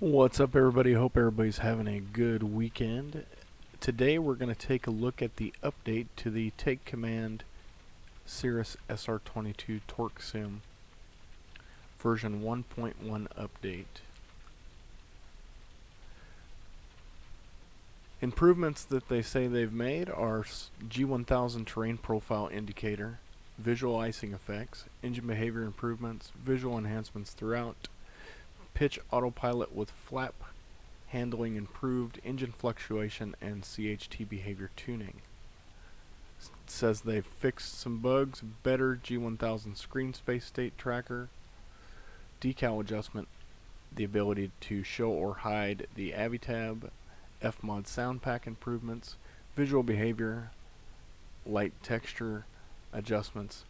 What's up, everybody? Hope everybody's having a good weekend. Today we're going to take a look at the update to the Take Command SR22 TorqueSim version 1.1 update. Improvements that they say they've made are G1000 terrain profile indicator, visual icing effects, engine behavior improvements, visual enhancements throughout, pitch autopilot with flap handling improved, engine fluctuation, and CHT behavior tuning. It says they've fixed some bugs, better G1000 screen space state tracker, decal adjustment, the ability to show or hide the Avi tab, Fmod sound pack improvements, visual behavior, light texture adjustments.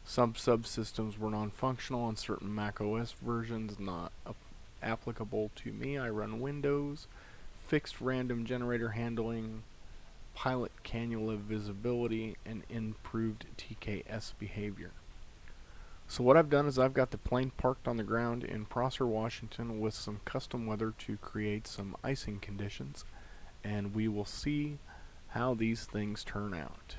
Some subsystems were non-functional on certain Mac OS versions, not applicable to me. I run Windows. Fixed random generator handling, pilot cannula visibility, and improved TKS behavior. So what I've done is I've got the plane parked on the ground in Prosser, Washington with some custom weather to create some icing conditions, and we will see how these things turn out.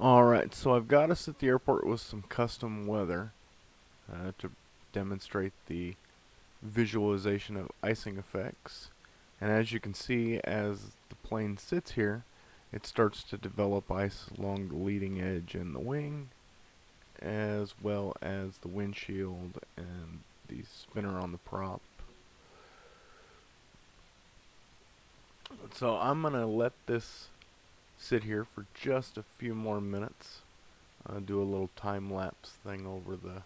Alright, so I've got us at the airport with some custom weather to demonstrate the visualization of icing effects. And as you can see, as the plane sits here, it starts to develop ice along the leading edge and the wing, as well as the windshield and the spinner on the prop. So I'm going to let this sit here for just a few more minutes. Do a little time-lapse thing over the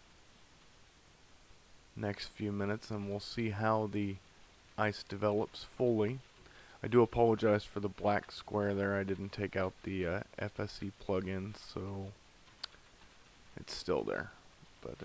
next few minutes, and we'll see how the ice develops fully. I do apologize for the black square there. I didn't take out the FSE plugin, so it's still there. But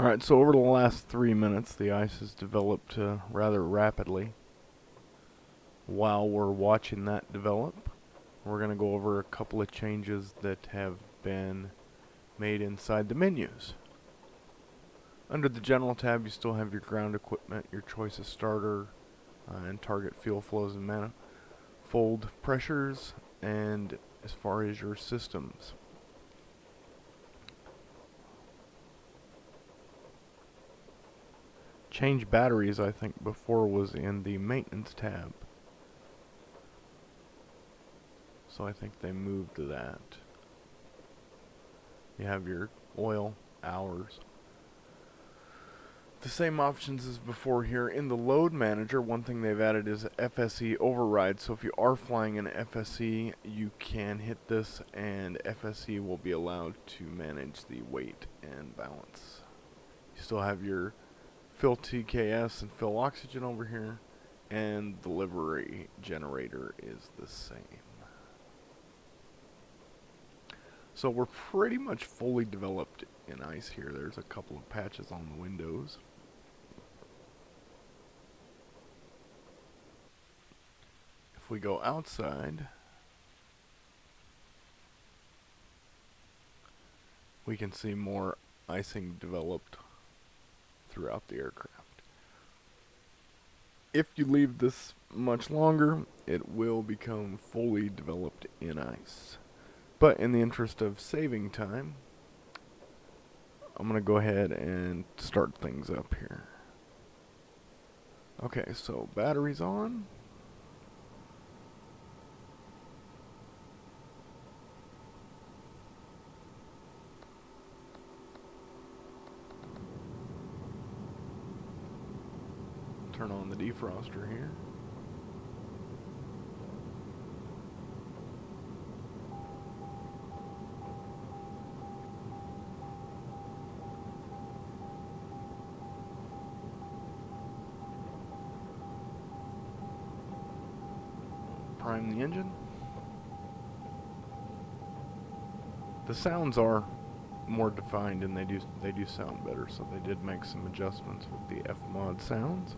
alright, so over the last 3 minutes, the ice has developed rather rapidly. While we're watching that develop, we're going to go over a couple of changes that have been made inside the menus. Under the General tab, you still have your ground equipment, your choice of starter, and target fuel flows and manifold pressures, and as far as your systems. Change batteries, I think, before was in the maintenance tab. So I think they moved to that. You have your oil, hours. The same options as before here. In the load manager, one thing they've added is FSE override. So if you are flying an FSE, you can hit this and FSE will be allowed to manage the weight and balance. You still have your fill TKS and fill oxygen over here, and the delivery generator is the same. So we're pretty much fully developed in ice here. There's a couple of patches on the windows. If we go outside, we can see more icing developed throughout the aircraft. If you leave this much longer, it will become fully developed in ice. But in the interest of saving time, I'm going to go ahead and start things up here. Okay, so batteries on. Turn on the defroster here. Prime the engine. The sounds are more defined and they do sound better, so they did make some adjustments with the F-mod sounds.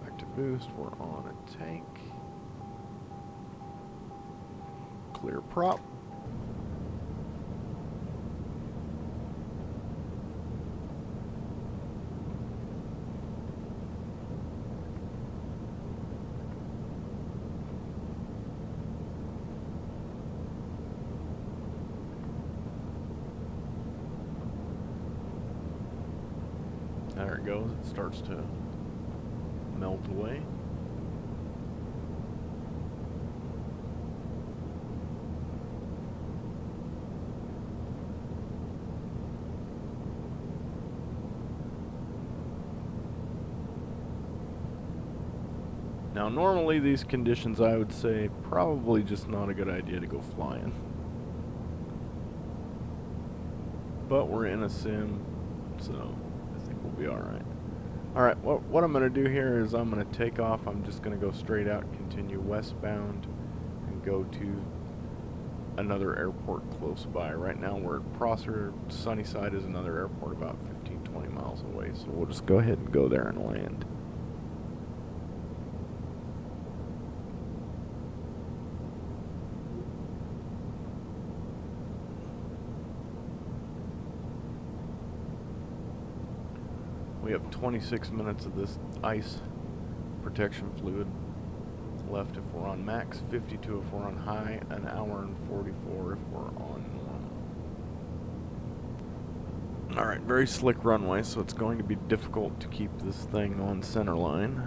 Back to boost, we're on a tank. Clear prop. There it goes, it starts to melt away. Now normally these conditions I would say probably just not a good idea to go flying. But we're in a sim, so we'll be alright. Alright, what I'm going to do here is I'm going to take off. I'm just going to go straight out, continue westbound, and go to another airport close by. Right now we're at Prosser. Sunnyside is another airport about 15-20 miles away, so we'll just go ahead and go there and land. We have 26 minutes of this ice protection fluid left if we're on max, 52 if we're on high, an hour and 44 if we're on normal. Alright, very slick runway, so it's going to be difficult to keep this thing on center line.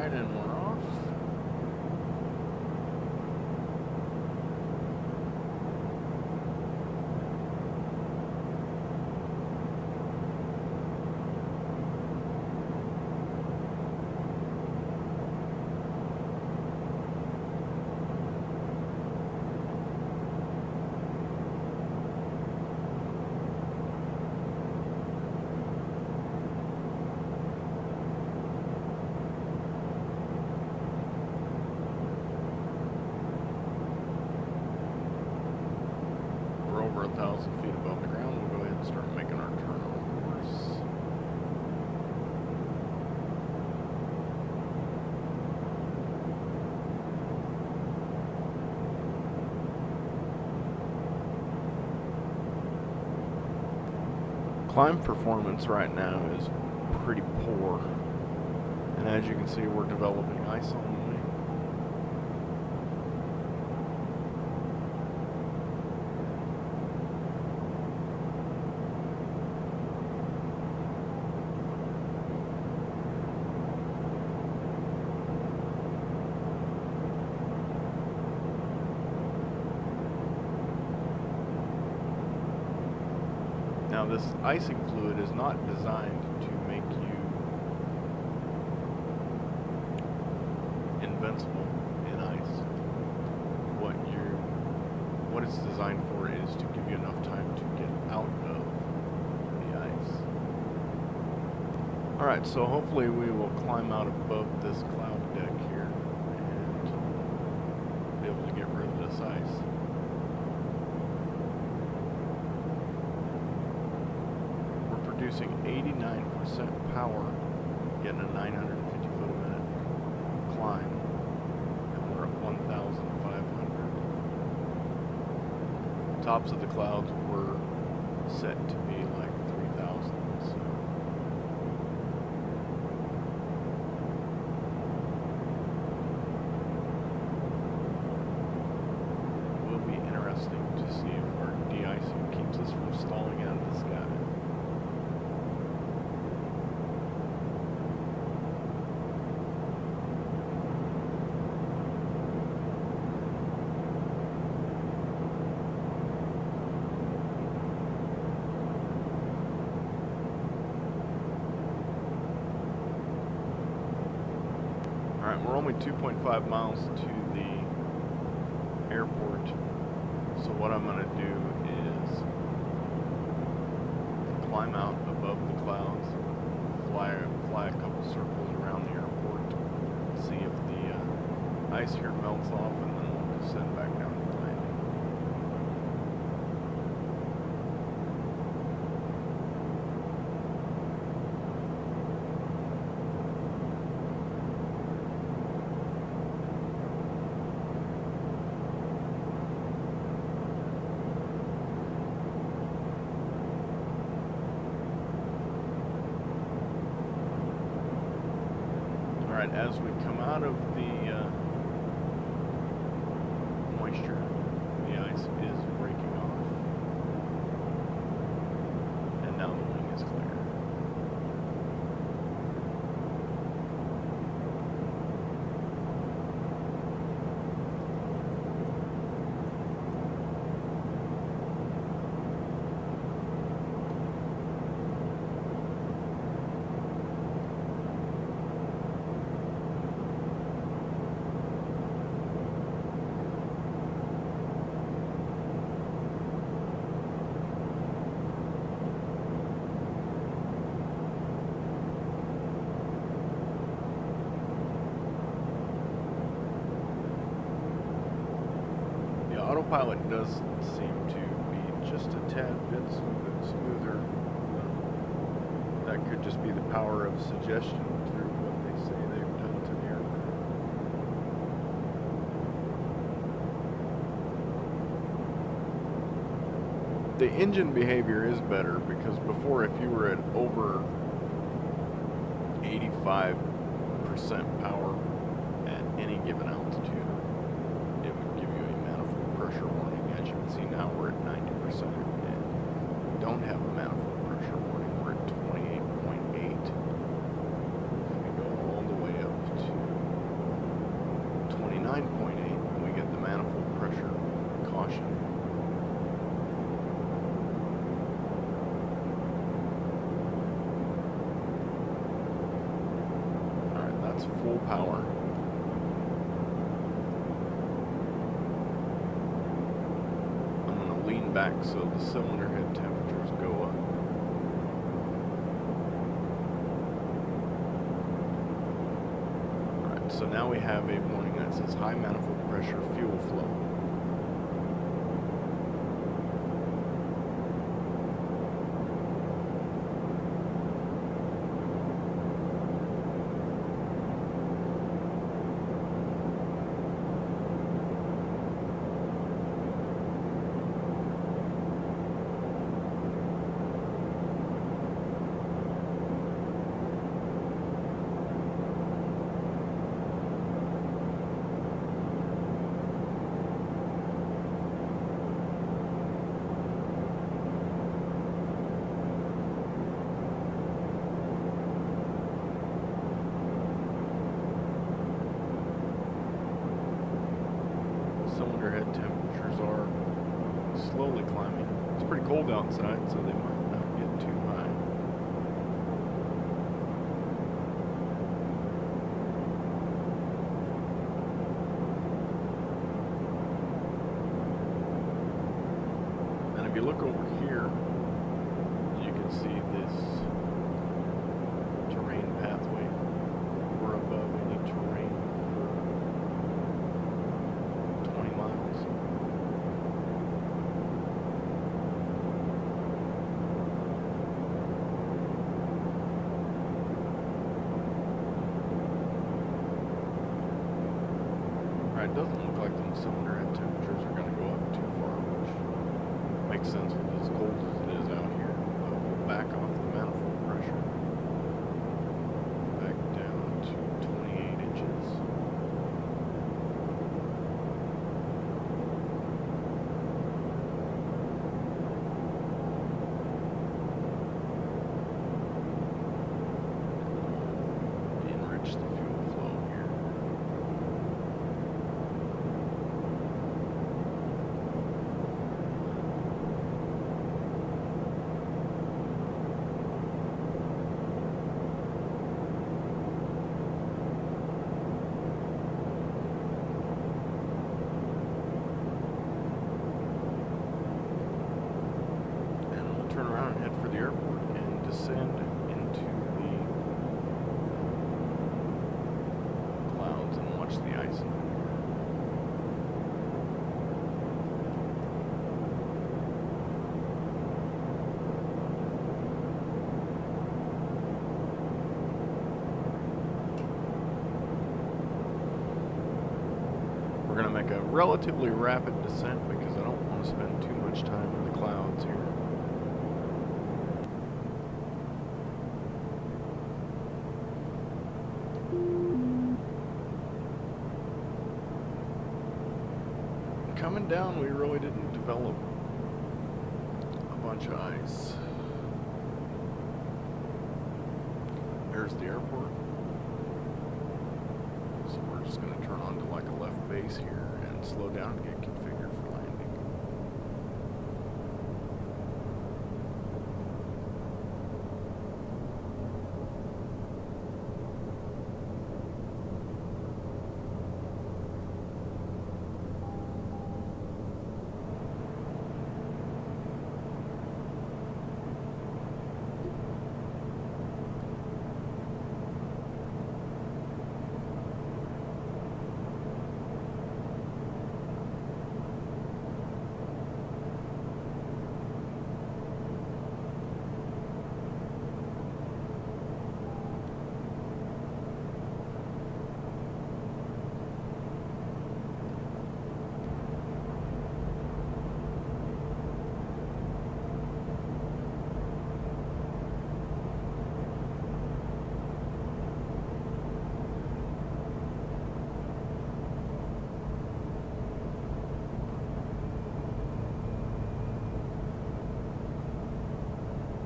And we're off. Over 1,000 feet above the ground, we'll go ahead and start making our turn on course. Climb performance right now is pretty poor, and as you can see, we're developing ice on the way. Now this icing fluid is not designed to make you invent possible in ice. What it's designed for is to give you enough time to get out of the ice. Alright, so hopefully we will climb out above this cloud deck here and be able to get rid of this ice. We're producing 89% power, getting a 950 foot a minute climb, and we're at 1,500. Tops of the clouds were set to be like 3,000. So it will be interesting to see if our de-icing keeps us from stalling out of the sky. Alright, we're only 2.5 miles to the airport, so what I'm going to do is climb out above the clouds, fly a couple circles around the airport, see if the ice here melts off, and then we'll descend back down to the landing. Alright, as we come out of the moisture, the ice is breaking off. And now the wing is clear. Autopilot does seem to be just a tad bit smoother. That could just be the power of suggestion through what they say they've done to the aircraft. The engine behavior is better because before, if you were at over 85% power at any given altitude, pressure warning. As you can see now, we're at 90% and don't have a manifold pressure warning. We're at 28.8. If we go all the way up to 29.8, we get the manifold pressure caution. Alright, that's full power. Lean back so the cylinder head temperatures go up. Alright, so now we have a warning that says high manifold pressure fuel flow. Cylinder head temperatures are slowly climbing. It's pretty cold outside, so they might not get too high. if you look over here, you can see this terrain pathway. We're above any terrain for 20 miles. It doesn't look like the cylinder head temperatures are going to go up too far, which makes sense with as cold as it is out here. But we'll back off the manifold pressure back down to 28 inches. Enrich the fuel flow here. Turn around and head for the airport and descend into the clouds and watch the icing. We're going to make a relatively rapid descent because I don't want to spend too much time in the clouds here. Coming down, we really didn't develop a bunch of ice. There's the airport. So we're just going to turn on to like a left base here and slow down and get configured for landing.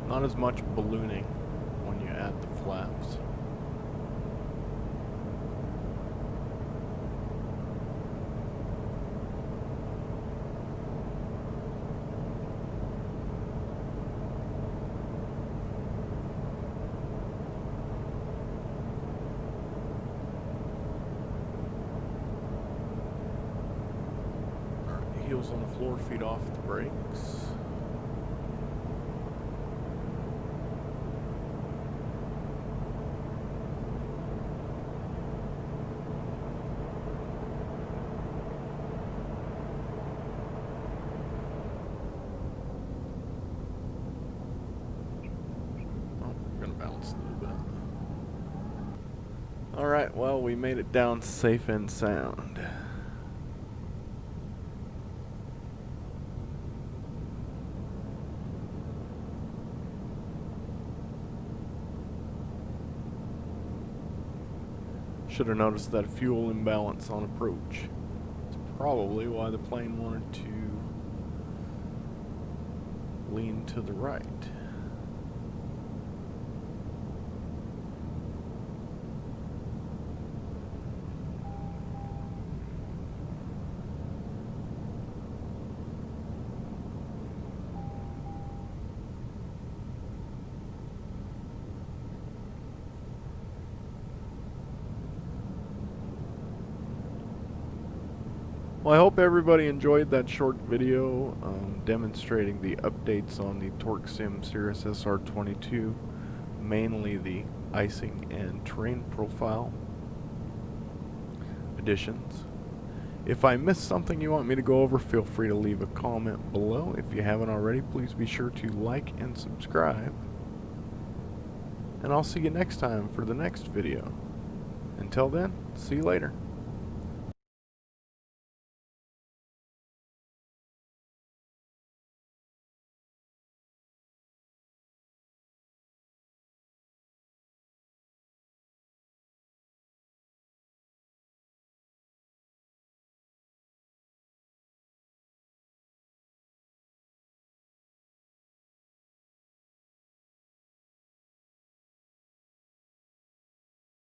Not as much ballooning when you add the flaps. Alright, heels on the floor, feet off the brakes. Bounce a little bit. Alright, well, we made it down safe and sound. Should have noticed that fuel imbalance on approach. It's probably why the plane wanted to lean to the right. Well, I hope everybody enjoyed that short video demonstrating the updates on the TorqueSim Series SR22, mainly the icing and terrain profile additions. If I missed something you want me to go over, feel free to leave a comment below. If you haven't already, please be sure to like and subscribe. And I'll see you next time for the next video. Until then, see you later.